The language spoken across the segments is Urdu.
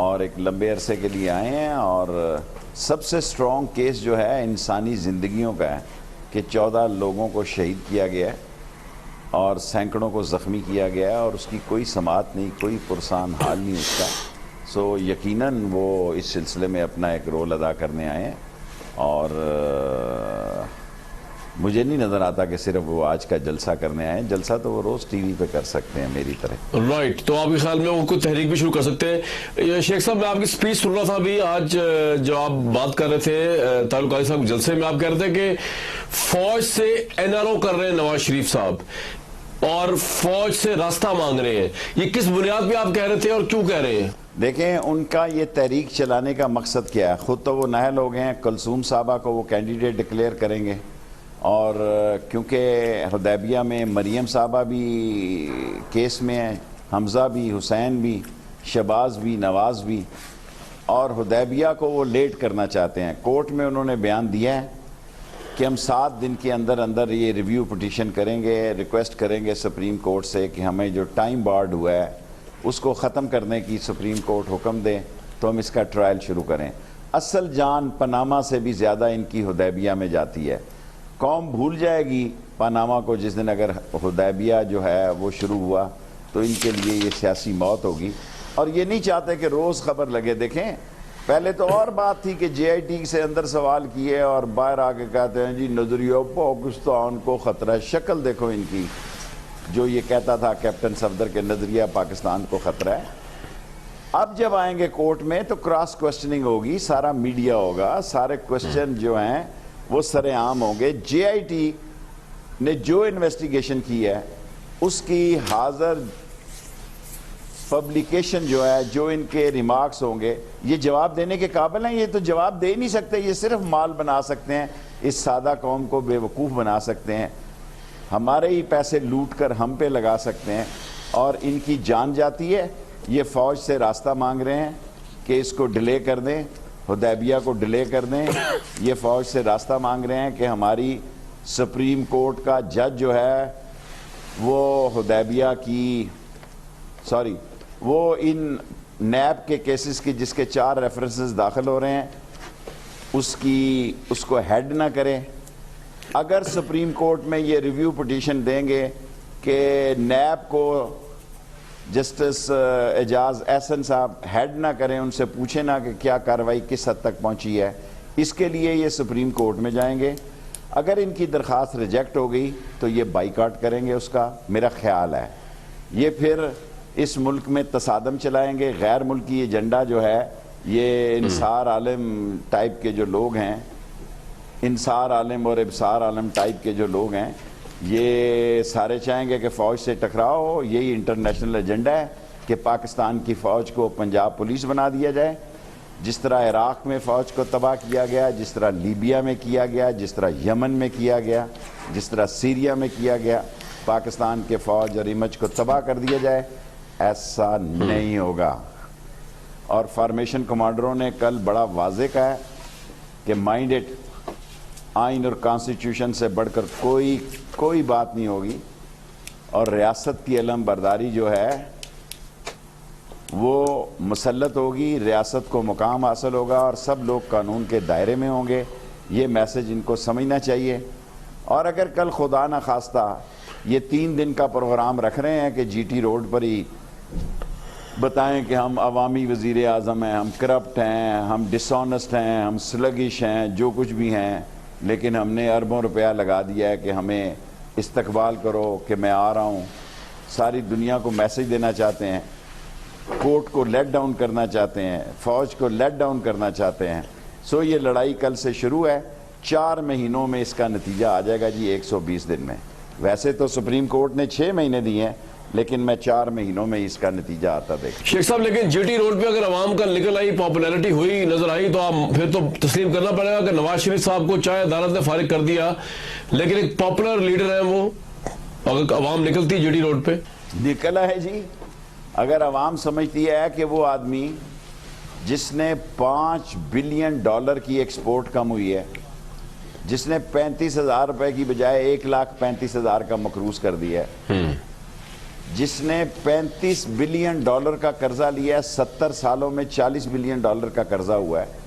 اور ایک لمبے عرصے کے لیے آئے ہیں، اور سب سے سٹرونگ کیس جو ہے انسانی زندگیوں کا ہے کہ 14 لوگوں کو شہید کیا گیا ہے اور سینکڑوں کو زخمی کیا گیا ہے، اور اس کی کوئی سماعت نہیں، کوئی پرسان حال نہیں اس کا. سو یقیناً وہ اس سلسلے میں اپنا ایک رول ادا کرنے آئے ہیں، اور مجھے نہیں نظر آتا کہ صرف وہ آج کا جلسہ کرنے آئے ہیں. جلسہ تو وہ روز ٹی وی پہ کر سکتے ہیں میری طرح. رائٹ، تو آپ کے خیال میں وہ کوئی تحریک بھی شروع کر سکتے ہیں. شیخ صاحب، میں آپ کی سپیچ سن رہا تھا ابھی، آج جو آپ بات کر رہے تھے طاہر القادری صاحب جلسے میں، آپ کہہ رہے تھے کہ فوج سے این آر او کر رہے ہیں نواز شریف صاحب اور فوج سے راستہ مانگ رہے ہیں. یہ کس بنیاد پہ آپ کہہ رہے تھے اور کیوں کہہ رہے ہیں؟ دیکھیں، ان کا یہ تحریک چلانے کا مقصد کیا ہے؟ خود تو وہ نااہل ہو گئے ہیں. کلثوم صاحبہ کو وہ کینڈیڈیٹ ڈکلیئر کریں گے، اور کیونکہ حدیبیہ میں مریم صاحبہ بھی کیس میں ہیں، حمزہ بھی، حسین بھی، شہباز بھی، نواز بھی، اور حدیبیہ کو وہ لیٹ کرنا چاہتے ہیں. کورٹ میں انہوں نے بیان دیا ہے کہ ہم 7 دن کے اندر اندر یہ ریویو پٹیشن کریں گے، ریکویسٹ کریں گے سپریم کورٹ سے کہ ہمیں جو ٹائم بارڈ ہوا ہے اس کو ختم کرنے کی سپریم کورٹ حکم دیں تو ہم اس کا ٹرائل شروع کریں. اصل جان پاناما سے بھی زیادہ ان کی حدیبیہ میں جاتی ہے. قوم بھول جائے گی پاناما کو جس دن اگر حدیبیہ جو ہے وہ شروع ہوا تو ان کے لیے یہ سیاسی موت ہوگی. اور یہ نہیں چاہتے کہ روز خبر لگے. دیکھیں، پہلے تو اور بات تھی کہ جے آئی ٹی سے اندر سوال کیے اور باہر آ کے کہتے ہیں جی نظریہ پاکستان کو خطرہ ہے. شکل دیکھو ان کی، جو یہ کہتا تھا کیپٹن صفدر کے نظریہ پاکستان کو خطرہ ہے. اب جب آئیں گے کورٹ میں تو کراس کوسچننگ ہوگی، سارا میڈیا ہوگا، سارے کوسچن جو ہیں وہ سر عام ہوں گے. جے آئی ٹی نے جو انویسٹیگیشن کی ہے اس کی حاضر پبلیکیشن جو ہے، جو ان کے ریمارکس ہوں گے، یہ جواب دینے کے قابل ہیں. یہ تو جواب دے نہیں سکتے، یہ صرف مال بنا سکتے ہیں، اس سادہ قوم کو بے وقوف بنا سکتے ہیں، ہمارے ہی پیسے لوٹ کر ہم پہ لگا سکتے ہیں. اور ان کی جان جاتی ہے. یہ فوج سے راستہ مانگ رہے ہیں کہ اس کو ڈیلے کر دیں، حدیبیہ کو ڈیلے کر دیں. یہ فوج سے راستہ مانگ رہے ہیں کہ ہماری سپریم کورٹ کا جج جو ہے وہ حدیبیہ کی وہ ان نیب کے کیسز کی جس کے 4 ریفرنسز داخل ہو رہے ہیں اس کو ہیڈ نہ کرے. اگر سپریم کورٹ میں یہ ریویو پٹیشن دیں گے کہ نیب کو جسٹس اعجاز احسن صاحب ہیڈ نہ کریں، ان سے پوچھیں نہ کہ کیا کارروائی کس حد تک پہنچی ہے، اس کے لیے یہ سپریم کورٹ میں جائیں گے. اگر ان کی درخواست ریجیکٹ ہو گئی تو یہ بائیکاٹ کریں گے اس کا، میرا خیال ہے. یہ پھر اس ملک میں تصادم چلائیں گے. غیر ملکی ایجنڈا جو ہے، یہ انصار عالم ٹائپ کے جو لوگ ہیں، انصار عالم اور ابصار عالم ٹائپ کے جو لوگ ہیں، یہ سارے چاہیں گے کہ فوج سے ٹکراؤ ہو. یہی انٹرنیشنل ایجنڈا ہے کہ پاکستان کی فوج کو پنجاب پولیس بنا دیا جائے، جس طرح عراق میں فوج کو تباہ کیا گیا، جس طرح لیبیا میں کیا گیا، جس طرح یمن میں کیا گیا، جس طرح سیریا میں کیا گیا. پاکستان کے فوج اور امیج کو تباہ کر دیا جائے. ایسا نہیں ہوگا. اور فارمیشن کمانڈروں نے کل بڑا واضح کہا ہے کہ مائنڈ اٹ، آئین اور کانسٹیٹیوشن سے بڑھ کر کوئی بات نہیں ہوگی، اور ریاست کی علم برداری جو ہے وہ مسلط ہوگی، ریاست کو مقام حاصل ہوگا اور سب لوگ قانون کے دائرے میں ہوں گے. یہ میسج ان کو سمجھنا چاہیے. اور اگر کل خدا نہ خواستہ یہ 3 دن کا پروگرام رکھ رہے ہیں کہ جی ٹی روڈ پر ہی بتائیں کہ ہم عوامی وزیر اعظم ہیں، ہم کرپٹ ہیں، ہم ڈس آنسٹ ہیں، ہم سلگش ہیں، جو کچھ بھی ہیں، لیکن ہم نے اربوں روپیہ لگا دیا ہے کہ ہمیں استقبال کرو کہ میں آ رہا ہوں. ساری دنیا کو میسج دینا چاہتے ہیں، کورٹ کو لیٹ ڈاؤن کرنا چاہتے ہیں، فوج کو لیٹ ڈاؤن کرنا چاہتے ہیں. سو یہ لڑائی کل سے شروع ہے. 4 مہینوں میں اس کا نتیجہ آ جائے گا جی، 120 دن میں. ویسے تو سپریم کورٹ نے 6 مہینے دیے ہیں، لیکن میں 4 مہینوں میں اس کا نتیجہ آتا دیکھ. شیخ صاحب، لیکن جی ٹی روڈ پہ اگر عوام کا نکل آئی، پاپولیرٹی ہوئی، نظر آئی، تو آپ پھر تو تسلیم کرنا پڑے گا کہ نواز شریف صاحب کو چاہے عدالت نے فارغ کر دیا، لیکن ایک پاپولر لیڈر ہیں وہ. اگر عوام نکلتی جی ٹی روڈ پہ، نکلا ہے جی. اگر عوام سمجھتی ہے کہ وہ آدمی جس نے $5 بلین کی ایکسپورٹ کم ہوئی ہے، جس نے 35,000 روپے کی بجائے 1,35,000 کا مقروض کر دیا ہے، جس نے $35 بلین کا قرضہ لیا ہے، 70 سالوں میں $40 بلین کا قرضہ ہوا ہے،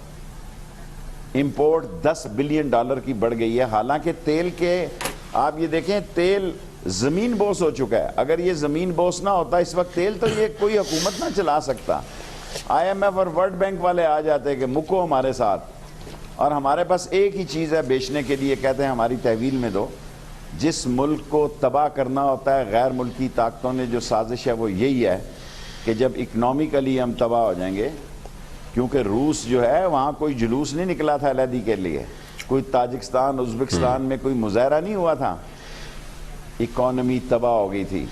امپورٹ $10 بلین کی بڑھ گئی ہے، حالانکہ تیل کے آپ یہ دیکھیں تیل زمین بوس ہو چکا ہے. اگر یہ زمین بوس نہ ہوتا اس وقت تیل تو یہ کوئی حکومت نہ چلا سکتا. IMF اور ورلڈ بینک والے آ جاتے کہ مکو ہمارے ساتھ، اور ہمارے پاس ایک ہی چیز ہے بیچنے کے لیے، کہتے ہیں ہماری تحویل میں دو. جس ملک کو تباہ کرنا ہوتا ہے غیر ملکی طاقتوں نے جو سازش ہے وہ یہی ہے کہ جب اکنامکلی ہم تباہ ہو جائیں گے، کیونکہ روس جو ہے وہاں کوئی جلوس نہیں نکلا تھا علیحدگی کے لیے، کوئی تاجکستان ازبکستان میں کوئی مظاہرہ نہیں ہوا تھا، اکانومی تباہ ہو گئی تھی.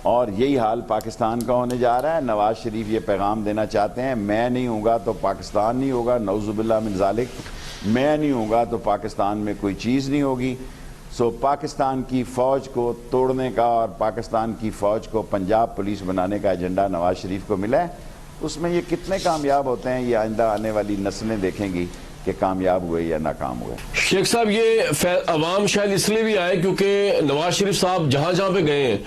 اور یہی حال پاکستان کا ہونے جا رہا ہے. نواز شریف یہ پیغام دینا چاہتے ہیں میں نہیں ہوں گا تو پاکستان نہیں ہوگا، نعوذ باللہ من ذالک، میں نہیں ہوں گا تو پاکستان میں کوئی چیز نہیں ہوگی. سو پاکستان کی فوج کو توڑنے کا اور پاکستان کی فوج کو پنجاب پولیس بنانے کا ایجنڈا نواز شریف کو ملا ہے. اس میں یہ کتنے کامیاب ہوتے ہیں یہ آئندہ آنے والی نسلیں دیکھیں گی کہ کامیاب ہوئے یا ناکام ہوئے. شیخ صاحب یہ عوام شاید اس لیے بھی آئے کیونکہ نواز شریف صاحب جہاں جہاں پہ گئے ہیں،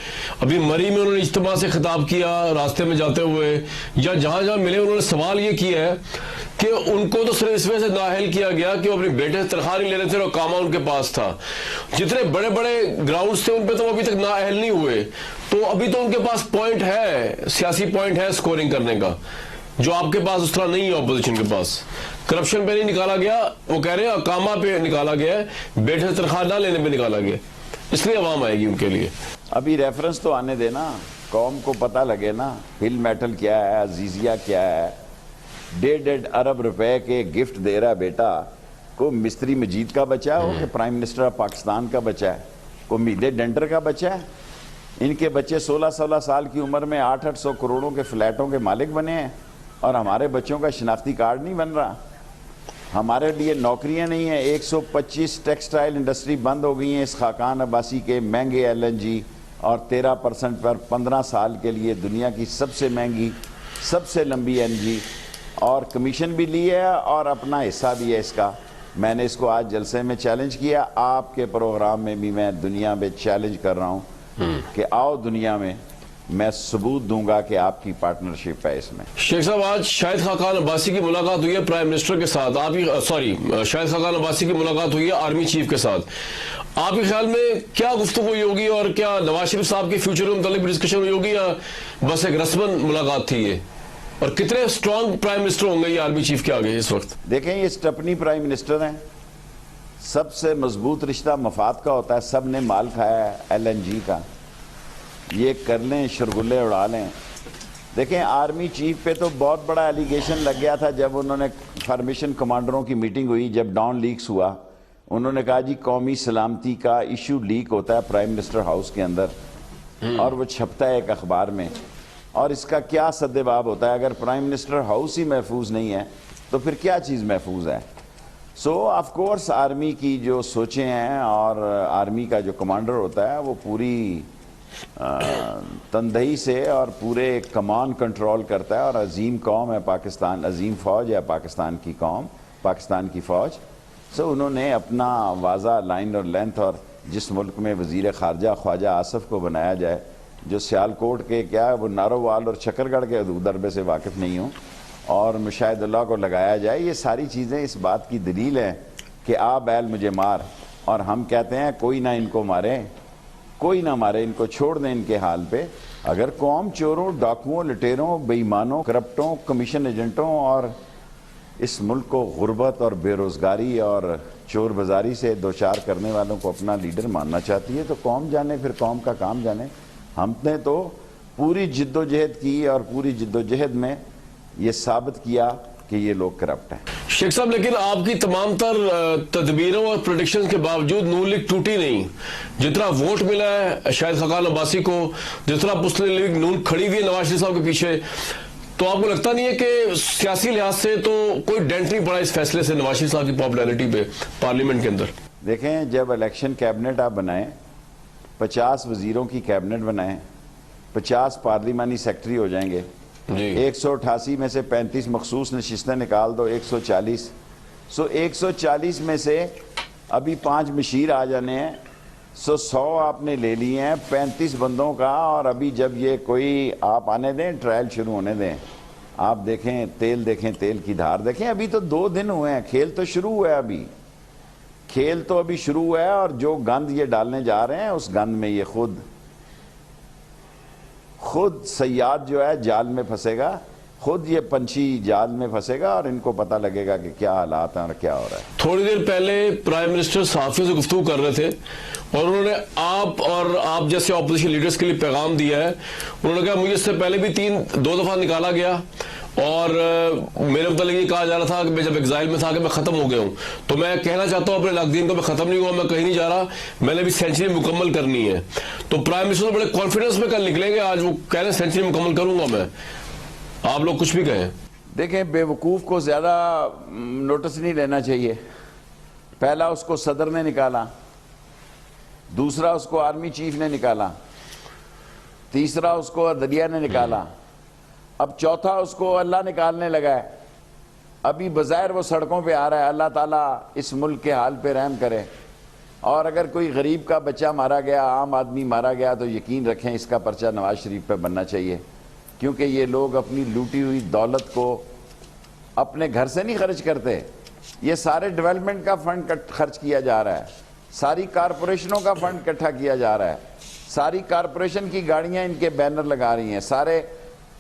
ابھی مری میں انہوں نے اجتماع سے خطاب کیا راستے میں جاتے ہوئے، یا جہاں جہاں ملے انہوں نے سوال یہ کیا ہے کہ ان کو تو صرف اس وجہ سے نااہل کیا گیا کہ وہ اپنے بیٹے سے تنخواہ نہیں لے رہے تھے اور کاما ان کے پاس تھا. جتنے بڑے بڑے گراؤنڈز تھے ان پہ تو وہ ابھی تک نااہل نہیں ہوئے، تو ابھی تو ان کے پاس پوائنٹ ہے، سیاسی پوائنٹ ہے سکورنگ کرنے کا، جو آپ کے پاس اس طرح نہیں ہے اپوزیشن کے پاس. کرپشن پہ نہیں نکالا گیا، وہ کہہ رہے ہیں کاما پہ نکالا گیا ہے، بیٹے سے تنخواہ نہ لینے پہ نکالا گیا، اس لیے عوام آئے گی ان کے لیے. ابھی ریفرنس تو آنے دینا، قوم کو پتہ لگے نا ہل میٹل کیا ہے، عزیزیہ کیا ہے. 1.5 ارب روپے کے گفٹ دے رہا بیٹا کو مستری مجید کا بچہ ہو کہ پرائم منسٹر آف پاکستان کا بچہ ہے، کو میلے ڈینٹر کا بچہ ہے. ان کے بچے 16 سال کی عمر میں 800 کروڑوں کے فلیٹوں کے مالک بنے ہیں، اور ہمارے بچوں کا شناختی کارڈ نہیں بن رہا. ہمارے لیے نوکریاں نہیں ہیں. 125 ٹیکسٹائل انڈسٹری بند ہو گئی ہیں اس خاقان عباسی کے مہنگے LNG، اور 13% پر 15 سال کے لیے دنیا کی سب سے مہنگی سب سے لمبی LNG، اور کمیشن بھی لی ہے اور اپنا حصہ بھی ہے اس کا. میں نے اس کو آج جلسے میں چیلنج کیا، آپ کے پروگرام میں بھی میں دنیا میں چیلنج کر رہا ہوں کہ آؤ دنیا میں، میں ثبوت دوں گا کہ آپ کی پارٹنرشپ ہے اس میں. شیخ صاحب آج شاہد خاقان عباسی کی ملاقات ہوئی ہے پرائم منسٹر کے ساتھ، شاہد خاقان عباسی کی ملاقات ہوئی ہے آرمی چیف کے ساتھ. آپ کے خیال میں کیا گفتگو ہوئی ہوگی، اور کیا نواز شریف صاحب کے فیوچر کے متعلق ڈسکشن ہوئی ہوگی، یا بس ایک رسمن ملاقات تھی یہ؟ اور کتنے اسٹرانگ پرائم منسٹر ہوں گے یہ آرمی چیف کے آگے اس وقت؟ دیکھیں یہ سٹپنی پرائم منسٹر ہیں، سب سے مضبوط رشتہ مفاد کا ہوتا ہے. سب نے مال کھایا ہے LNG کا، یہ کر لیں شرگلے اڑا لیں. دیکھیں آرمی چیف پہ تو بہت بڑا ایلیگیشن لگ گیا تھا جب انہوں نے فارمیشن کمانڈروں کی میٹنگ ہوئی، جب ڈاؤن لیکس ہوا. انہوں نے کہا جی قومی سلامتی کا ایشو لیک ہوتا ہے پرائم منسٹر ہاؤس کے اندر، اور وہ چھپتا ہے ایک اخبار میں، اور اس کا کیا سدباب ہوتا ہے. اگر پرائم منسٹر ہاؤس ہی محفوظ نہیں ہے تو پھر کیا چیز محفوظ ہے. سو آف کورس آرمی کی جو سوچیں ہیں، اور آرمی کا جو کمانڈر ہوتا ہے وہ پوری تندہی سے اور پورے کمان کنٹرول کرتا ہے. اور عظیم قوم ہے پاکستان، عظیم فوج ہے پاکستان کی قوم، پاکستان کی فوج. سو انہوں نے اپنا واضح لائن اور لینتھ، اور جس ملک میں وزیر خارجہ خواجہ آصف کو بنایا جائے، جو سیالکوٹ کے کیا وہ نارووال اور چکر گڑھ کے حدود ضربے سے واقف نہیں ہوں، اور مشاہد اللہ کو لگایا جائے، یہ ساری چیزیں اس بات کی دلیل ہیں کہ آ بیل مجھے مار. اور ہم کہتے ہیں کوئی نہ ان کو مارے، کوئی نہ مارے، ان کو چھوڑ دیں ان کے حال پہ. اگر قوم چوروں، ڈاکوؤں، لٹیروں، بے ایمانوں، کرپٹوں، کمیشن ایجنٹوں اور اس ملک کو غربت اور بے روزگاری اور چور بازاری سے دوچار کرنے والوں کو اپنا لیڈر ماننا چاہتی ہے تو قوم جانے، پھر قوم کا کام جانے. ہم نے تو پوری جد و جہد کی، اور پوری جد و جہد میں یہ ثابت کیا کہ یہ لوگ کرپٹ ہیں. شیخ صاحب لیکن آپ کی تمام تر تدبیروں اور پریڈکشن کے باوجود نون لیگ ٹوٹی نہیں. جتنا ووٹ ملا ہے شاہد خاقان عباسی کو، جس طرح مسلم لیگ نون کھڑی ہوئی ہے نواز شریف صاحب کے پیچھے، تو آپ کو لگتا نہیں ہے کہ سیاسی لحاظ سے تو کوئی ڈینٹ نہیں پڑا اس فیصلے سے نواز شریف صاحب کی پاپولیرٹی پہ پارلیمنٹ کے اندر؟ دیکھیں جب الیکشن کیبنٹ آپ بنائیں، 50 وزیروں کی کیبنٹ بنائیں، 50 پارلیمانی سیکٹری ہو جائیں گے، 188 میں سے 35 مخصوص نشستیں نکال دو، 140. سو 140 میں سے ابھی 5 مشیر آ جانے ہیں، 100 آپ نے لے لیے ہیں 35 بندوں کا, اور ابھی جب یہ کوئی آپ آنے دیں, ٹرائل شروع ہونے دیں, آپ دیکھیں تیل کی دھار دیکھیں. ابھی تو 2 دن ہوئے ہیں, کھیل تو شروع ہوا ہے, کھیل تو ابھی شروع ہوا ہے. اور جو گند یہ ڈالنے جا رہے ہیں اس گند میں یہ خود صیاد جو ہے جال میں پھنسے گا, خود یہ پنچھی جال میں پھنسے گا, اور ان کو پتہ لگے گا کہ کیا حالات ہیں اور کیا ہو رہا ہے. تھوڑی دیر پہلے پرائم منسٹر صحافیوں سے گفتگو کر رہے تھے, اور انہوں نے آپ جیسے اپوزیشن لیڈرز کے لیے پیغام دیا ہے. انہوں نے کہا مجھے اس سے پہلے بھی 2 دفعہ نکالا گیا, اور میرے متعلق یہ کہا جا رہا تھا کہ میں جب ایگزائل میں تھا کہ میں ختم ہو گیا ہوں. تو میں کہنا چاہتا ہوں اپنے ناقدین کو, میں ختم نہیں ہوا, میں کہیں نہیں جا رہا, میں نے بھی سینچری مکمل کرنی ہے. تو پرائم منسٹر بڑے کانفیڈنس میں کل نکلیں گے, آج وہ کہہ رہے ہیں سینچری مکمل کروں گا میں. آپ لوگ کچھ بھی کہیں. دیکھیں, بے وقوف کو زیادہ نوٹس نہیں لینا چاہیے. پہلا اس کو صدر نے نکالا, دوسرا اس کو آرمی چیف نے نکالا, تیسرا اس کو عدلیہ نے نکالا, اب چوتھا اس کو اللہ نکالنے لگا ہے. ابھی بظاہر وہ سڑکوں پہ آ رہا ہے. اللہ تعالیٰ اس ملک کے حال پہ رحم کرے, اور اگر کوئی غریب کا بچہ مارا گیا, عام آدمی مارا گیا, تو یقین رکھیں اس کا پرچہ نواز شریف پہ بننا چاہیے, کیونکہ یہ لوگ اپنی لوٹی ہوئی دولت کو اپنے گھر سے نہیں خرچ کرتے. یہ سارے ڈیولپمنٹ کا فنڈ خرچ کیا جا رہا ہے, ساری کارپوریشنوں کا فنڈ اکٹھا کیا جا رہا ہے, ساری کارپوریشن کی گاڑیاں ان کے بینر لگا رہی ہیں, سارے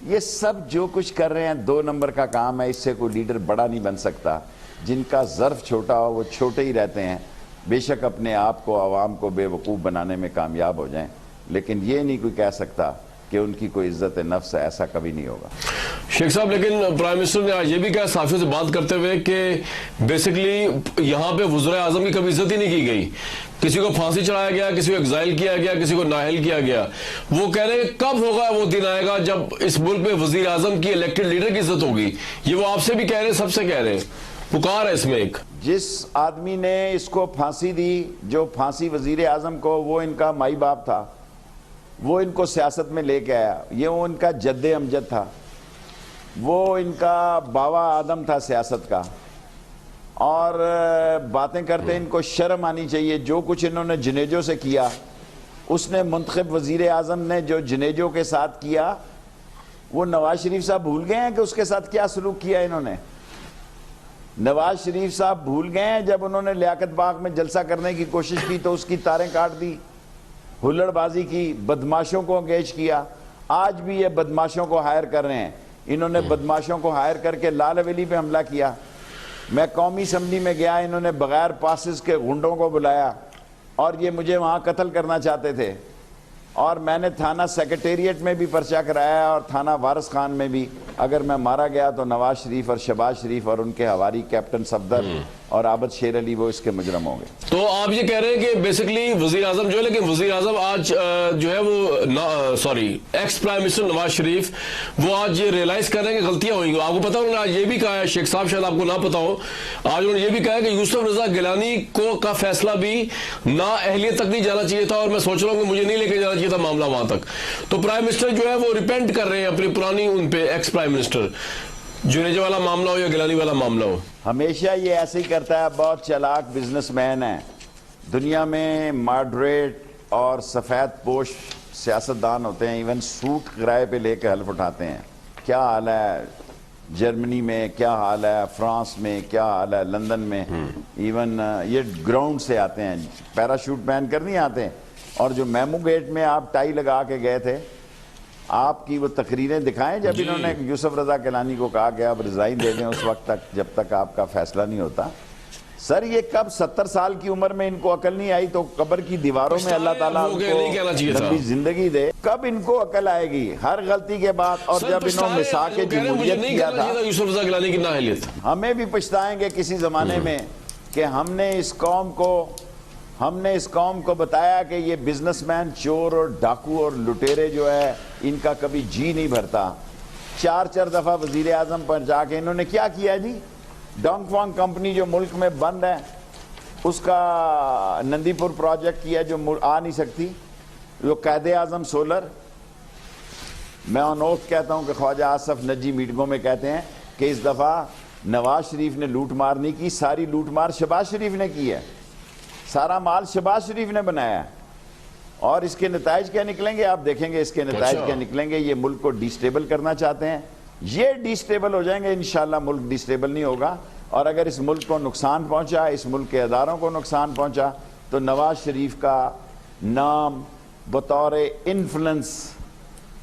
یہ سب جو کچھ کر رہے ہیں 2 نمبر کا کام ہے. اس سے کوئی لیڈر بڑا نہیں بن سکتا. جن کا ظرف چھوٹا ہو وہ چھوٹے ہی رہتے ہیں, بے شک اپنے آپ کو, عوام کو بے وقوف بنانے میں کامیاب ہو جائیں, لیکن یہ نہیں کوئی کہہ سکتا کہ ان کی کوئی عزت نفس ہے. ایسا کبھی نہیں ہوگا. شیخ صاحب, لیکن پرائم منسٹر نے آج یہ بھی کہا صحافیوں سے بات کرتے ہوئے کہ بیسیکلی یہاں پہ وزراء اعظم کی کبھی عزت ہی نہیں کی گئی. کسی کو پھانسی چڑھایا گیا, کسی کو ایگزائل کیا گیا, کسی کو نااہل کیا گیا. وہ کہہ رہے ہیں کب ہوگا وہ دن آئے گا جب اس ملک میں وزیر اعظم کی الیکٹڈ لیڈر کی عزت ہوگی. یہ وہ آپ سے بھی کہہ رہے ہیں, سب سے کہہ رہے ہیں, پکار ہے اس میں ایک. جس آدمی نے اس کو پھانسی دی, جو پھانسی وزیر اعظم کو, وہ ان کا مائی باپ تھا, وہ ان کو سیاست میں لے کے آیا. یہ وہ ان کا جد امجد تھا, وہ ان کا باوا آدم تھا سیاست کا. اور باتیں کرتے ان کو شرم آنی چاہیے. جو کچھ انہوں نے جنیجو سے کیا, اس نے منتخب وزیر اعظم نے جو جنیجو کے ساتھ کیا, وہ نواز شریف صاحب بھول گئے ہیں کہ اس کے ساتھ کیا سلوک کیا انہوں نے. نواز شریف صاحب بھول گئے ہیں جب انہوں نے لیاقت باغ میں جلسہ کرنے کی کوشش کی تو اس کی تاریں کاٹ دی, ہلڑ بازی کی, بدماشوں کو انگیج کیا. آج بھی یہ بدماشوں کو ہائر کر رہے ہیں. انہوں نے بدماشوں کو ہائر کر کے لال حویلی پہ حملہ کیا. میں قومی اسمبلی میں گیا, انہوں نے بغیر پاسز کے غنڈوں کو بلایا, اور یہ مجھے وہاں قتل کرنا چاہتے تھے. اور میں نے تھانہ سیکریٹریٹ میں بھی پرچہ کرایا, اور تھانہ وارث خان میں بھی. اگر میں مارا گیا تو نواز شریف اور شہباز شریف اور ان کے ہواری کیپٹن صفدر اور عابد شیر علی وہ اس کے مجرم ہوں گے. تو آپ یہ کہہ رہے ہیں کہ بیسیکلی وزیر اعظم جو ہے, لیکن وزیر اعظم آج جو ہے وہ ex prime minister Nawaz Sharif, وہ آج یہ ریئلائز کر رہے ہیں کہ غلطیاں ہوئی. آپ کو پتا انہوں نے آج یہ بھی کہا ہے, شیخ صاحب شاید آپ کو نہ پتا ہو, آج انہوں نے یہ بھی کہا ہے کہ یوسف رضا گیلانی کو کا فیصلہ بھی نا اہلیت تک نہیں جانا چاہیے تھا, اور میں سوچ رہا ہوں کہ مجھے نہیں لے کے جانا چاہیے تھا معاملہ وہاں تک. تو پرائم منسٹر جو ہے وہ ریپینٹ کر رہے ہیں اپنی پرانی ان پہ, ایکس پرائم منسٹر, جنیجو والا معاملہ ہو یا گیلانی والا معاملہ ہو. ہمیشہ یہ ایسے ہی کرتا ہے, بہت چالاک بزنس مین ہے. دنیا میں ماڈریٹ اور سفید پوش سیاستدان ہوتے ہیں, ایون سوٹ کرائے پہ لے کے حلف اٹھاتے ہیں. کیا حال ہے جرمنی میں, کیا حال ہے فرانس میں, کیا حال ہے لندن میں. ایون یہ گراؤنڈ سے آتے ہیں, پیراشوٹ پہن کر نہیں آتے. اور جو میمو گیٹ میں آپ ٹائی لگا کے گئے تھے, آپ کی وہ تقریریں دکھائیں جب انہوں نے یوسف رضا گیلانی کو کہا کہ آپ ریزائن دے دیں اس وقت تک جب تک آپ کا فیصلہ نہیں ہوتا. سر یہ کب 70 سال کی عمر میں ان کو عقل نہیں آئی, تو قبر کی دیواروں میں اللہ تعالیٰ ان کو لمبی زندگی دے. کب ان کو عقل آئے گی ہر غلطی کے بعد. اور جب انہوں مسا کے جمہوریت کیا تھا, یوسف رضا گیلانی کی نااہلیت, ہمیں بھی پچھتائیں گے کسی زمانے میں کہ ہم نے اس قوم کو بتایا کہ یہ بزنس مین, چور اور ڈاکو اور لٹیرے جو ہے ان کا کبھی جی نہیں بھرتا. 4 دفعہ وزیر اعظم پر جا کے انہوں نے کیا کیا جی, ڈانگ فانگ کمپنی جو ملک میں بند ہے اس کا نندی پور پروجیکٹ کیا جو آ نہیں سکتی, جو قائد اعظم سولر. میں آن اوتھ کہتا ہوں کہ خواجہ آصف نجی میٹنگوں میں کہتے ہیں کہ اس دفعہ نواز شریف نے لوٹ مار نہیں کی, ساری لوٹ مار شہباز شریف نے کی ہے. سارا مال شہباز شریف نے بنایا ہے. اور اس کے نتائج کیا نکلیں گے آپ دیکھیں گے، اس کے نتائج کیا نکلیں گے. یہ ملک کو ڈی سٹیبل کرنا چاہتے ہیں، یہ ڈی سٹیبل ہو جائیں گے. انشاءاللہ ملک ڈی سٹیبل نہیں ہوگا. اور اگر اس ملک کو نقصان پہنچا، اس ملک کے اداروں کو نقصان پہنچا، تو نواز شریف کا نام بطور انفلوئنس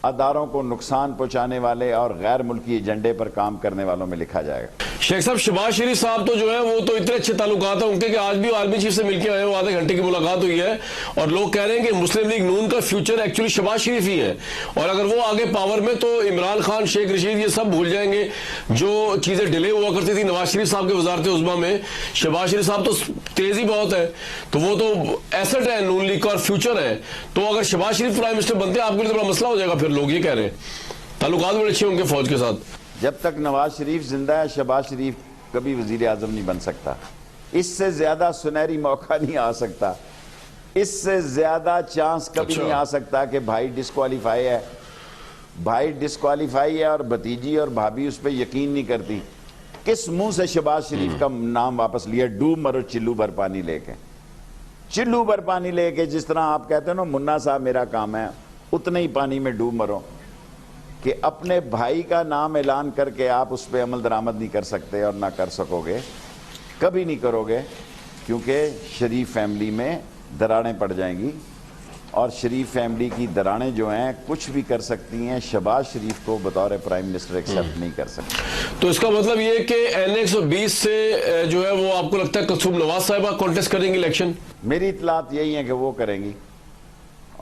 اداروں کو نقصان پہنچانے والے اور غیر ملکی ایجنڈے پر کام کرنے والوں میں لکھا جائے گا. شیخ صاحب شہباز شریف صاحب تو جو ہے وہ تو اتنے اچھے تعلقات ہیں ان کے کہ آج بھی آرمی چیف سے مل کے آئے وہ آدھے گھنٹے کی ملاقات ہوئی ہے اور لوگ کہہ رہے ہیں کہ مسلم لیگ نون کا فیوچر ایکچولی شہباز شریف ہی ہے اور اگر وہ آگے پاور میں تو عمران خان، شیخ رشید یہ سب بھول جائیں گے. جو چیزیں ڈیلے ہوا کرتی تھی نواز شریف صاحب کے وزارت عظمیٰ میں، شہباز شریف صاحب تو تیزی بہت ہے تو وہ تو ایسٹ ہے نون لیگ کا اور فیوچر ہے. تو اگر شہباز شریف پرائم منسٹر بنتے ہیں آپ کے لیے تو بڑا مسئلہ ہو جائے گا. پھر لوگ یہ کہہ رہے ہیں تعلقات بڑے اچھے ہیں ان کے فوج کے ساتھ. جب تک نواز شریف زندہ ہے شہباز شریف کبھی وزیر اعظم نہیں بن سکتا. اس سے زیادہ سنہری موقع نہیں آ سکتا، اس سے زیادہ چانس کبھی نہیں آ سکتا کہ بھائی ڈسکوالیفائی ہے. بھائی ڈسکوالیفائی ہے اور بھتیجی اور بھابھی اس پہ یقین نہیں کرتی. کس منہ سے شہباز شریف کا نام واپس لیا؟ ڈوب مرو چلو بھر پانی لے کے، چلو بھر پانی لے کے. جس طرح آپ کہتے ہیں نا منا صاحب میرا کام ہے، اتنے ہی پانی میں ڈوب مرو. کہ اپنے بھائی کا نام اعلان کر کے آپ اس پہ عمل درآمد نہیں کر سکتے اور نہ کر سکو گے، کبھی نہیں کرو گے، کیونکہ شریف فیملی میں دراڑیں پڑ جائیں گی اور شریف فیملی کی دراڑیں جو ہیں کچھ بھی کر سکتی ہیں، شہباز شریف کو بطور پرائم منسٹر ایکسیپٹ نہیں کر سکتے. تو اس کا مطلب یہ کہ N120 سے جو ہے وہ آپ کو لگتا ہے کلثوم نواز صاحبہ کانٹیسٹ کریں گی الیکشن؟ میری اطلاعات یہی ہیں کہ وہ کریں گی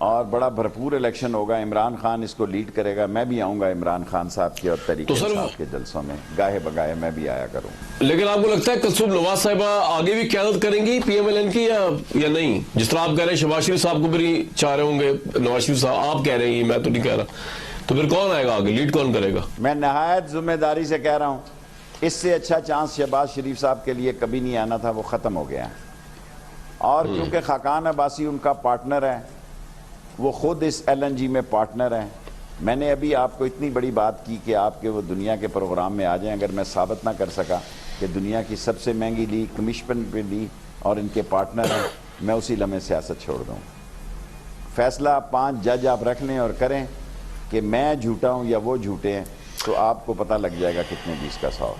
اور بڑا بھرپور الیکشن ہوگا. عمران خان اس کو لیڈ کرے گا. میں بھی آؤں گا عمران خان صاحب کے اور طریق انصاف کے جلسوں میں، گاہے بگاہے میں بھی آیا کروں. لیکن آپ کو لگتا ہے کلثوم نواز صاحبہ آگے بھی قیادت کریں گی پی ایم ایل این کی یا نہیں؟ جس طرح آپ کہہ رہے ہیں شہباز شریف صاحب کو بھی چاہ رہے ہوں گے نواز شریف صاحب، آپ کہہ رہے ہیں میں تو نہیں کہہ رہا، تو پھر کون آئے گا آگے، لیڈ کون کرے گا؟ میں نہایت ذمہ داری سے کہہ رہا ہوں اس سے اچھا چانس شہباز شریف صاحب کے لیے کبھی نہیں آنا تھا، وہ ختم ہو گیا. اور کیونکہ خاقان عباسی ان کا پارٹنر ہے، وہ خود اس ایل این جی میں پارٹنر ہیں. میں نے ابھی آپ کو اتنی بڑی بات کی کہ آپ کے وہ دنیا کے پروگرام میں آ جائیں. اگر میں ثابت نہ کر سکا کہ دنیا کی سب سے مہنگی لیگ کمیشن پہ لی اور ان کے پارٹنر ہیں، میں اسی لمحے سیاست چھوڑ دوں. فیصلہ 5 جج آپ رکھ لیں اور کریں کہ میں جھوٹا ہوں یا وہ جھوٹے ہیں، تو آپ کو پتہ لگ جائے گا کتنے 20 کا 100.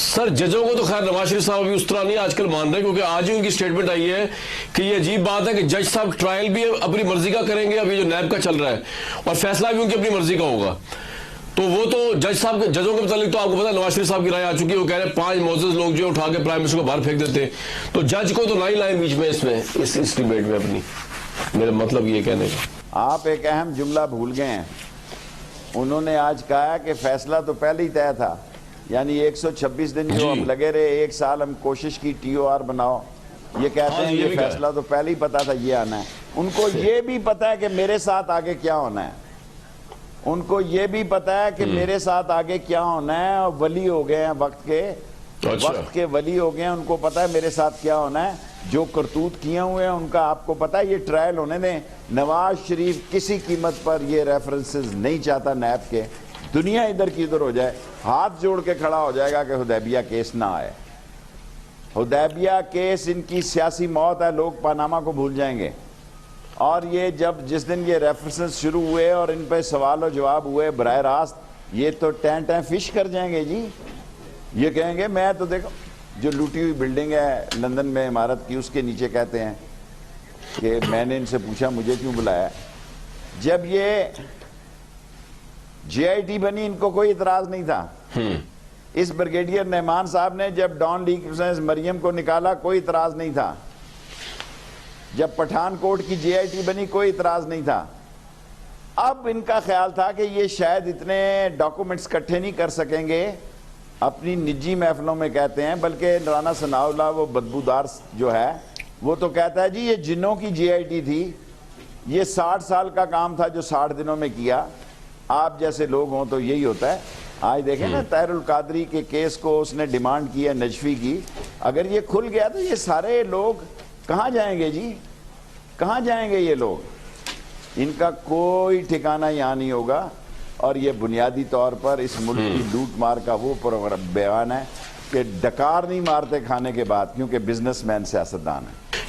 سر ججوں کو تو خیر نواز شریف صاحب ابھی اس طرح نہیں آج کل مان رہے، کیونکہ آج ہی ان کی سٹیٹمنٹ آئی ہے کہ یہ عجیب بات ہے کہ جج صاحب ٹرائل بھی اپنی مرضی کا کریں گے، ابھی جو نیب کا چل رہا ہے، اور فیصلہ بھی ان کی اپنی مرضی کا ہوگا. تو وہ تو جج صاحب کے ججوں کے متعلق تو آپ کو پتا نواز شریف صاحب کی رائے آ چکی ہے. وہ کہہ رہے ہیں 5 معزز لوگ جو اٹھا کے پرائم منسٹر کو باہر پھینک دیتے ہیں، تو جج کو تو نہ ہی لائیں بیچ میں اس ڈیبیٹ میں اپنی. میرا مطلب یہ کہنے کا آپ ایک اہم جملہ بھول گئے ہیں. انہوں نے آج کہا کہ فیصلہ تو پہلے ہی طے تھا، یعنی 126 دن جو ہم لگے رہے، 1 سال ہم کوشش کی ٹی او آر بناؤ. یہ کہتے ہیں یہ فیصلہ تو پہلے ہی پتا تھا یہ آنا ہے. ان کو یہ بھی پتا ہے کہ میرے ساتھ آگے کیا ہونا ہے، ان کو یہ بھی پتا ہے کہ میرے ساتھ آگے کیا ہونا ہے. اور ولی ہو گئے ہیں وقت کے ولی ہو گئے ہیں، ان کو پتا ہے میرے ساتھ کیا ہونا ہے. جو کرتوت کیے ہوئے ہیں ان کا آپ کو پتا ہے. یہ ٹرائل ہونے دیں. نواز شریف کسی قیمت پر یہ ریفرنسز نہیں چاہتا نیب کے. دنیا ادھر کی ادھر ہو جائے، ہاتھ جوڑ کے کھڑا ہو جائے گا کہ حدیبیہ کیس نہ آئے. حدیبیہ کیس ان کی سیاسی موت ہے. لوگ پاناما کو بھول جائیں گے. اور یہ جس دن یہ ریفرنسز شروع ہوئے اور ان پہ سوال و جواب ہوئے براہ راست، یہ تو ٹین فش کر جائیں گے جی. یہ کہیں گے میں تو دیکھو جو لوٹی ہوئی بلڈنگ ہے لندن میں عمارت کی، اس کے نیچے کہتے ہیں کہ میں نے ان سے پوچھا مجھے کیوں بلایا. جب یہ جے آئی ٹی بنی ان کو کوئی اعتراض نہیں تھا. اس بریگیڈیئر نعمان صاحب نے جب ڈان لیگ مریم کو نکالا کوئی اعتراض نہیں تھا. جب پٹھان کوٹ کی جے آئی ٹی بنی کوئی اعتراض نہیں تھا. اب ان کا خیال تھا کہ یہ شاید اتنے ڈاکومنٹس اکٹھے نہیں کر سکیں گے. اپنی نجی محفلوں میں کہتے ہیں، بلکہ رانا ثناء اللہ وہ بدبودار جو ہے وہ تو کہتا ہے جی یہ جنوں کی جے آئی ٹی تھی، یہ 60 سال کا کام تھا جو 60 دنوں میں کیا. آپ جیسے لوگ ہوں تو یہی ہوتا ہے. آج دیکھیں نا طاہر القادری کے کیس کو اس نے ڈیمانڈ کی ہے نجفی کی. اگر یہ کھل گیا تو یہ سارے لوگ کہاں جائیں گے جی؟ کہاں جائیں گے یہ لوگ؟ ان کا کوئی ٹھکانہ یہاں نہیں ہوگا. اور یہ بنیادی طور پر اس ملک کی لوٹ مار کا وہ بیان ہے کہ ڈکار نہیں مارتے کھانے کے بعد، کیونکہ بزنس مین سیاستدان ہے.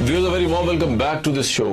Viewers, a very warm welcome back to this show.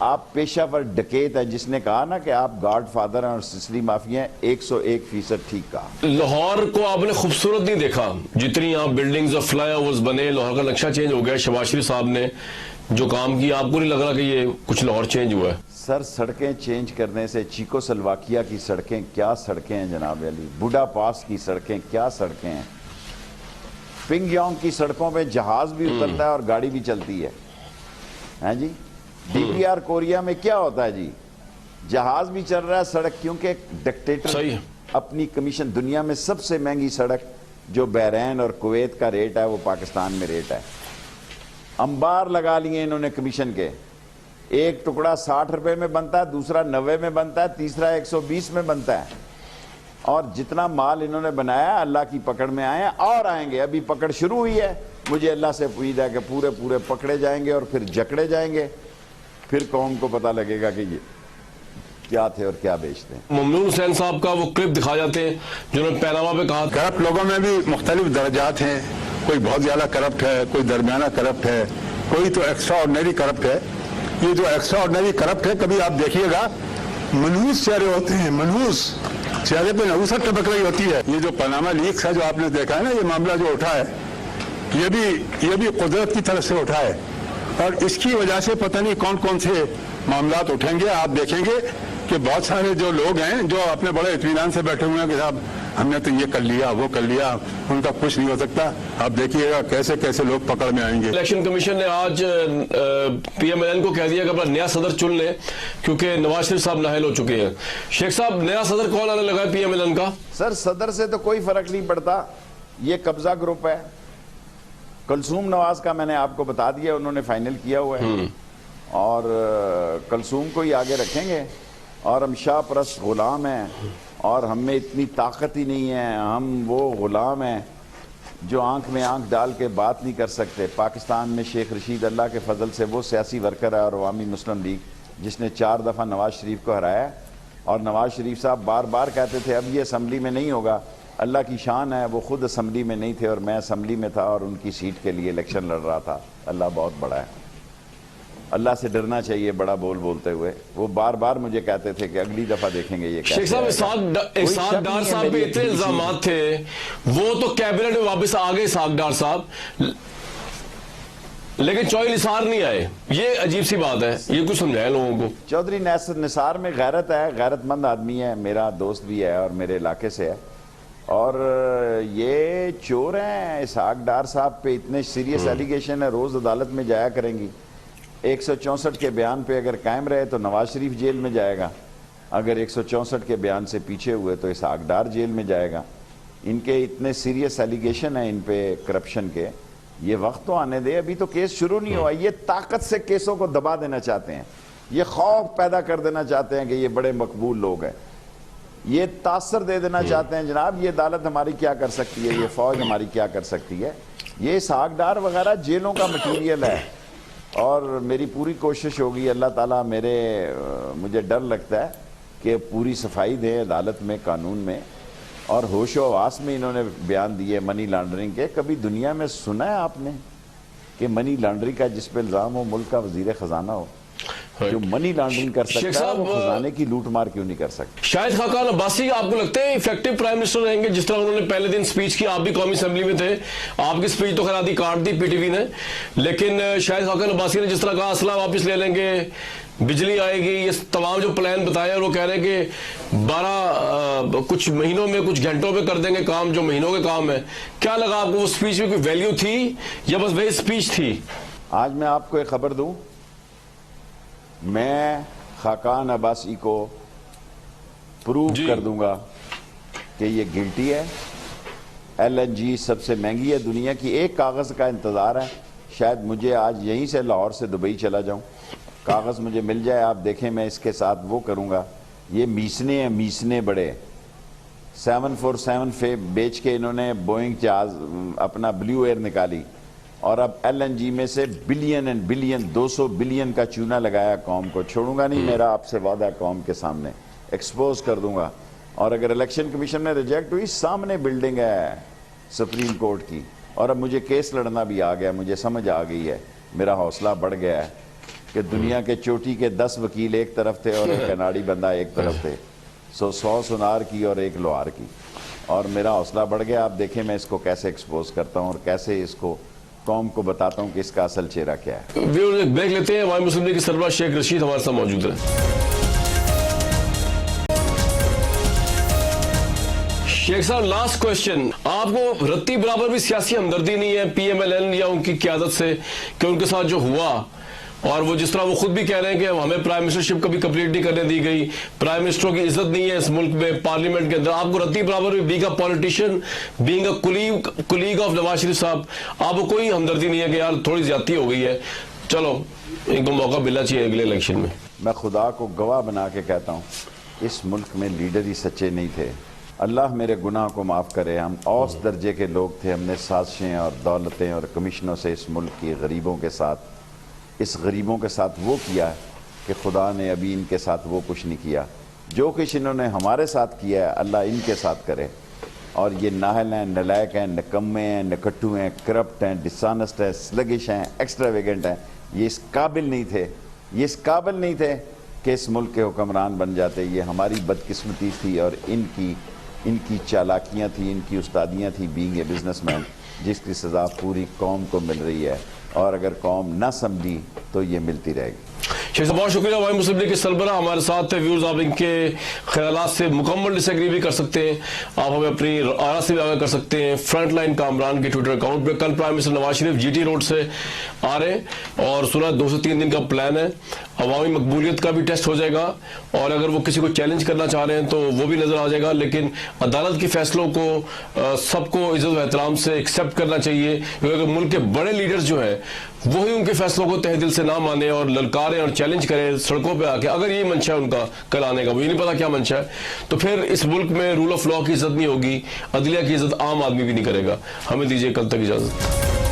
آپ پیشہ ور ڈکیت ہے. جس نے کہا نا کہ آپ گاڈ فادر ہیں اور سسری مافیا ہیں, 101% ٹھیک کہا. لاہور کو آپ نے خوبصورت نہیں دیکھا, جتنی یہاں بلڈنگز اور فلائی اوورز بنے, لاہور کا نقشہ چینج ہو گیا. شہباز شریف صاحب نے جو کام کیا, آپ کو نہیں لگ رہا کہ یہ کچھ لاہور چینج ہوا ہے؟ سر سڑکیں چینج کرنے سے, چیکو سلواکیہ کی سڑکیں کیا سڑکیں ہیں جناب علی, بوڈا پاس کی سڑکیں کیا سڑکیں ہیں, پنگ یونگ کی سڑکوں پہ جہاز بھی اترتا ہے اور گاڑی بھی چلتی ہے. ہاں جی, ڈی پی آر کوریا میں کیا ہوتا ہے جی, جہاز بھی چل رہا ہے, سڑک, کیونکہ ڈکٹیٹر اپنی کمیشن, دنیا میں سب سے مہنگی سڑک جو بحرین اور کویت کا ریٹ ہے وہ پاکستان میں ریٹ ہے. انبار لگا لیے انہوں نے کمیشن کے, ایک ٹکڑا 60 روپے میں بنتا ہے, دوسرا 90 میں بنتا ہے, تیسرا 120 میں بنتا ہے. اور جتنا مال انہوں نے بنایا, اللہ کی پکڑ میں آئے ہیں اور آئیں گے. ابھی پکڑ شروع ہوئی ہے, مجھے اللہ سے امید ہے کہ پورے پکڑے جائیں گے اور پھر جکڑے جائیں گے. پھر قوم کو پتہ لگے گا کہ یہ کیا تھے اور کیا بیچتے ہیں. ممنون حسین صاحب کا وہ کلپ دکھا جاتے ہیں جنہوں نے پیناما پہ کہا کرپٹ لوگوں میں بھی مختلف درجات ہیں, کوئی بہت زیادہ کرپٹ ہے, کوئی درمیانہ کرپٹ ہے, کوئی تو ایکسٹرا آرڈنری کرپٹ ہے. یہ جو ایکسٹرا آرڈنری کرپٹ ہے, کبھی آپ دیکھیے گا منحوس چہرے ہوتے ہیں, منحوس چہرے پہ نحوست ٹپک رہی ہوتی ہے. یہ جو پاناما لیکس ہے جو آپ نے دیکھا ہے نا, یہ معاملہ جو اٹھا ہے, یہ بھی قدرت کی طرف سے اٹھا ہے, اور اس کی وجہ سے پتہ نہیں کون کون سے معاملات اٹھیں گے. آپ دیکھیں گے کہ بہت سارے جو لوگ ہیں جو اپنے بڑے اطمینان سے بیٹھے ہوئے ہیں کہ صاحب ہم نے تو یہ کر لیا, وہ کر لیا, ان کا کچھ نہیں ہو سکتا. آپ دیکھیے گا کیسے کیسے لوگ پکڑ میں آئیں گے. الیکشن کمیشن نے آج پی ایم ایل این کو کہہ دیا کہ اپنا نیا صدر چن لیں کیونکہ نواز شریف صاحب نااہل ہو چکے ہیں. شیخ صاحب, نیا صدر کون آنے لگا ہے پی ایم ایل این کا؟ سر صدر سے تو کوئی فرق نہیں پڑتا, یہ قبضہ گروپ ہے. کلثوم نواز کا میں نے آپ کو بتا دیا, انہوں نے فائنل کیا ہوا ہے, اور کلثوم کو ہی آگے رکھیں گے. اور ہم شاہ پرست غلام ہیں, اور ہم میں اتنی طاقت ہی نہیں ہے, ہم وہ غلام ہیں جو آنکھ میں آنکھ ڈال کے بات نہیں کر سکتے. پاکستان میں شیخ رشید اللہ کے فضل سے وہ سیاسی ورکر ہے, اور عوامی مسلم لیگ جس نے 4 دفعہ نواز شریف کو ہرایا. اور نواز شریف صاحب بار بار کہتے تھے اب یہ اسمبلی میں نہیں ہوگا. اللہ کی شان ہے, وہ خود اسمبلی میں نہیں تھے اور میں اسمبلی میں تھا اور ان کی سیٹ کے لیے الیکشن لڑ رہا تھا. اللہ بہت بڑا ہے, اللہ سے ڈرنا چاہیے بڑا بولتے ہوئے. وہ بار بار مجھے کہتے تھے کہ اگلی دفعہ دیکھیں گے یہ کیا. شیخ صاحب, اسحاق ڈار صاحب پہ اتنے الزامات تھے, وہ تو کیبنٹ میں واپس آ گئے اسحاق ڈار صاحب, لیکن چوہدری نثار نہیں آئے. یہ عجیب سی بات ہے, یہ کچھ سمجھائے لوگوں کو. چودھری نثار میں غیرت ہے, غیرت مند آدمی ہے, میرا دوست بھی ہے اور میرے علاقے سے ہے. اور یہ چور ہیں. اسحاق ڈار صاحب پہ اتنے سیریس ایلیگیشن ہے, روز عدالت میں جایا کریں گی. 164 کے بیان پہ اگر قائم رہے تو نواز شریف جیل میں جائے گا, اگر 164 کے بیان سے پیچھے ہوئے تو اسحاق ڈار جیل میں جائے گا. ان کے اتنے سیریس ایلیگیشن ہیں ان پہ کرپشن کے. یہ وقت تو آنے دے, ابھی تو کیس شروع نہیں ہوا. یہ طاقت سے کیسوں کو دبا دینا چاہتے ہیں, یہ خوف پیدا کر دینا چاہتے ہیں کہ یہ بڑے مقبول لوگ ہیں, یہ تاثر دے دینا چاہتے ہیں جناب یہ عدالت ہماری کیا کر سکتی ہے, یہ فوج ہماری کیا کر سکتی ہے. یہ اسحاق ڈار وغیرہ جیلوں کا مٹیریل ہے. اور میری پوری کوشش ہوگی, اللہ تعالیٰ مجھے ڈر لگتا ہے کہ پوری صفائی دیں عدالت میں, قانون میں, اور ہوش و حواس میں انہوں نے بیان دیے منی لانڈرنگ کے. کبھی دنیا میں سنا ہے آپ نے کہ منی لانڈرنگ کا جس پہ الزام ہو ملک کا وزیر خزانہ ہو, جو منی لانڈرنگ کر سکتا ہے وہ خزانے کی لوٹ مار کیوں نہیں کر سکتا؟ شاہد خاقان عباسی آپ کو لگتے ہیں ایفیکٹو پرائم منسٹر رہیں گے جس طرح انہوں نے پہلے دن سپیچ کی؟ آپ بھی قومی اسمبلی میں تھے, آپ کی سپیچ تو خیر آدھی کاٹ دی پی ٹی وی نے, لیکن شاہد خاقان عباسی نے جس طرح کہا اسلحہ واپس لے لیں گے, بجلی آئے گی, یہ تمام جو پلان بتایا, اور وہ کہہ رہے ہیں کہ کچھ مہینوں میں کچھ گھنٹوں میں کر دیں گے کام جو مہینوں کے کام ہے. کیا لگا آپ کو, وہ سپیچ میں کوئی ویلیو تھی یا بس وہی سپیچ تھی؟ آج میں آپ کو ایک خبر دوں, میں خاقان عباسی کو پروو کر دوں گا کہ یہ گلٹی ہے. ایل این جی سب سے مہنگی ہے دنیا کی, ایک کاغذ کا انتظار ہے. شاید مجھے آج یہیں سے لاہور سے دبئی چلا جاؤں, کاغذ مجھے مل جائے, آپ دیکھیں میں اس کے ساتھ وہ کروں گا. یہ میسنے ہیں, میسنے بڑے. 747 بیچ کے انہوں نے بوئنگ جہاز اپنا بلیو ایئر نکالی, اور اب ایل این جی میں سے بلین اینڈ بلین 200 بلین کا چونا لگایا. قوم کو چھوڑوں گا نہیں, میرا آپ سے وعدہ ہے, قوم کے سامنے ایکسپوز کر دوں گا. اور اگر الیکشن کمیشن میں ریجیکٹ ہوئی, سامنے بلڈنگ ہے سپریم کورٹ کی, اور اب مجھے کیس لڑنا بھی آ گیا, مجھے سمجھ آ گئی ہے, میرا حوصلہ بڑھ گیا ہے. کہ دنیا کے چوٹی کے 10 وکیل ایک طرف تھے اور ایک اناڑی بندہ ایک طرف تھے، 100 سنار کی اور 1 لوہار کی، اور میرا حوصلہ بڑھ گیا. آپ دیکھیں میں اس کو کیسے ایکسپوز کرتا ہوں اور کیسے اس کو قوم کو بتاتا ہوں کہ اس کا اصل چہرہ کیا ہے. ایک بریک لیتے ہیں. عوامی مسلم لیگ کے سربراہ شیخ رشید ہمارے ساتھ موجود ہیں. شیخ صاحب لاسٹ کوشچن، آپ کو رتی برابر بھی سیاسی ہمدردی نہیں ہے پی ایم ایل این یا ان کی قیادت سے کہ ان کے ساتھ جو ہوا، اور وہ جس طرح وہ خود بھی کہہ رہے ہیں کہ ہمیں پرائم منسٹرشپ کبھی کمپلیٹ نہیں کرنے دی گئی، پرائم منسٹروں کی عزت نہیں ہے اس ملک میں پارلیمنٹ کے اندر، آپ کو رتی برابر بھی being a politician, being a colleague of Nawaz Sharif sahab, آپ کو کوئی ہمدردی نہیں ہے کہ یار تھوڑی زیادتی ہو گئی ہے، چلو ان کو موقع ملنا چاہیے اگلے الیکشن میں؟ میں خدا کو گواہ بنا کے کہتا ہوں اس ملک میں لیڈر ہی سچے نہیں تھے. اللہ میرے گناہ کو معاف کرے، ہم اوس درجے کے لوگ تھے. ہم نے سازشیں اور دولتیں اور کمیشنوں سے اس ملک کی غریبوں کے ساتھ، اس غریبوں کے ساتھ وہ کیا کہ خدا نے ابھی ان کے ساتھ وہ کچھ نہیں کیا. جو کچھ انہوں نے ہمارے ساتھ کیا ہے اللہ ان کے ساتھ کرے. اور یہ نااہل ہیں، نلائق ہیں، نکمے ہیں، نکٹو ہیں، کرپٹ ہیں، ڈسانسٹ ہیں، سلگش ہیں، ایکسٹراویگنٹ ہیں. یہ اس قابل نہیں تھے کہ اس ملک کے حکمران بن جاتے. یہ ہماری بدقسمتی تھی اور ان کی چالاکیاں تھیں، ان کی استادیاں تھیں بینگ اے بزنس مین، جس کی سزا پوری قوم کو مل رہی ہے، اور اگر قوم نہ سمجھی تو یہ ملتی رہے گی. شیخ صاحب بہت شکریہ. عوامی مسلم لیگ کے سربراہ ہمارے ساتھ تھے. ویورز آپ ان کے خیالات سے مکمل ڈس ایگری بھی کر سکتے ہیں، آپ ہمیں اپنی آرا سے بھی آگاہ کر سکتے ہیں فرنٹ لائن کامران کے ٹویٹر اکاؤنٹ پہ. کل پرائم منسٹر نواز شریف جی ٹی روڈ سے آ رہے ہیں اور سنا 2 سے 3 دن کا پلان ہے. عوامی مقبولیت کا بھی ٹیسٹ ہو جائے گا، اور اگر وہ کسی کو چیلنج کرنا چاہ رہے ہیں تو وہ بھی نظر آ جائے گا. لیکن عدالت کے فیصلوں کو سب کو عزت و احترام سے ایکسیپٹ کرنا چاہیے، کیونکہ ملک کے بڑے لیڈرز جو ہیں وہی ان کے فیصلوں کو تہ دل سے نہ مانے اور للکاریں اور چیلنج کریں سڑکوں پہ آ کے. اگر یہ منشا ہے ان کا کل آنے کا، مجھے نہیں پتا کیا منشا ہے، تو پھر اس ملک میں رول آف لا کی عزت نہیں ہوگی، عدلیہ کی عزت عام آدمی بھی نہیں کرے گا. ہمیں دیجیے کل تک اجازت.